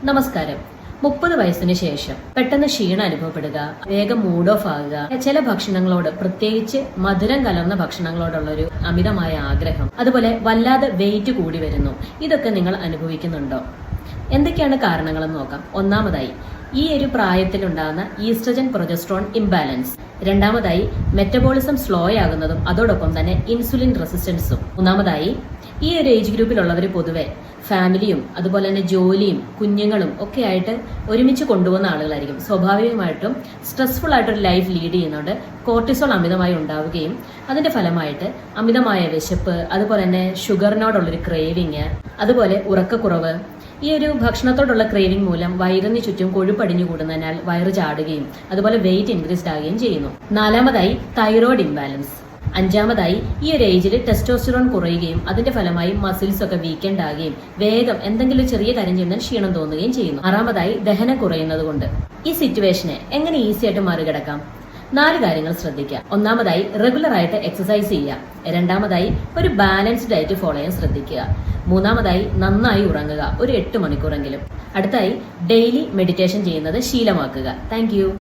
നമസ്കാരം. 30 വയസ്സിന് ശേഷം പെട്ടെന്ന് ക്ഷീണം അനുഭവപ്പെടുക, വേഗം മൂഡ് ഓഫ് ആകുക, ചില ഭക്ഷണങ്ങളോട്, പ്രത്യേകിച്ച് മധുരം കലർന്ന ഭക്ഷണങ്ങളോടുള്ള ഒരു അമിതമായ ആഗ്രഹം, അതുപോലെ വല്ലാതെ വെയിറ്റ് കൂടി വരുന്നു. ഇതൊക്കെ നിങ്ങൾ അനുഭവിക്കുന്നുണ്ടോ? എന്തൊക്കെയാണ് കാരണങ്ങളെന്ന് നോക്കാം. ഒന്നാമതായി, ഈ ഒരു പ്രായത്തിലുണ്ടാകുന്ന ഈസ്ട്രജൻ പ്രൊജസ്ട്രോൺ ഇംബാലൻസ്. രണ്ടാമതായി, മെറ്റബോളിസം സ്ലോ ആകുന്നതും അതോടൊപ്പം തന്നെ ഇൻസുലിൻ റെസിസ്റ്റൻസും. മൂന്നാമതായി, ഈ ഒരു ഏജ് ഗ്രൂപ്പിലുള്ളവർ പൊതുവെ ഫാമിലിയും അതുപോലെ തന്നെ ജോലിയും കുഞ്ഞുങ്ങളും ഒക്കെ ആയിട്ട് ഒരുമിച്ച് കൊണ്ടുപോകുന്ന ആളുകളായിരിക്കും. സ്വാഭാവികമായിട്ടും സ്ട്രെസ്ഫുൾ ആയിട്ടൊരു ലൈഫ് ലീഡ് ചെയ്യുന്നതുകൊണ്ട് കോർട്ടിസോൾ അമിതമായി ഉണ്ടാവുകയും അതിന്റെ ഫലമായിട്ട് അമിതമായ വിശപ്പ്, അതുപോലെ തന്നെ ഷുഗറിനോടുള്ളൊരു ക്രേവിങ്, അതുപോലെ ഉറക്കക്കുറവ്, ഈ ഒരു ഭക്ഷണത്തോടുള്ള ക്രേവിംഗ് മൂലം വയറിന് ചുറ്റും കൊഴുപ്പടിഞ്ഞു കൂടുന്നതിനാൽ വയറ് ചാടുകയും അതുപോലെ വെയിറ്റ് ഇൻക്രീസ്ഡ് ആവുകയും ചെയ്യുന്നു. നാലാമതായി, തൈറോയ്ഡ് ഇംബാലൻസ്. അഞ്ചാമതായി, ഈ ഒരു ഏജിൽ ടെസ്റ്റോസ്റ്ററോൺ കുറയുകയും അതിന്റെ ഫലമായി മസിൽസ് ഒക്കെ വീക്കെൻഡ് ആകുകയും വേഗം എന്തെങ്കിലും ചെറിയ കാര്യം ചെയ്യുന്നതിൽ ക്ഷീണം തോന്നുകയും ചെയ്യുന്നു. ആറാമതായി, ദഹനം കുറയുന്നത് കൊണ്ട്. ഈ സിറ്റുവേഷനെ എങ്ങനെ ഈസി ആയിട്ട് മറികടക്കാം? 4 കാര്യങ്ങൾ ശ്രദ്ധിക്കുക. ഒന്നാമതായി, റെഗുലർ ആയിട്ട് എക്സസൈസ് ചെയ്യുക. രണ്ടാമതായി, ഒരു ബാലൻസ്ഡ് ഡയറ്റ് ഫോളോ ചെയ്യാൻ ശ്രദ്ധിക്കുക. മൂന്നാമതായി, നന്നായി ഉറങ്ങുക, ഒരു 8 മണിക്കൂറെങ്കിലും. അടുത്തായി, ഡെയിലി മെഡിറ്റേഷൻ ചെയ്യുന്നത് ശീലമാക്കുക. താങ്ക്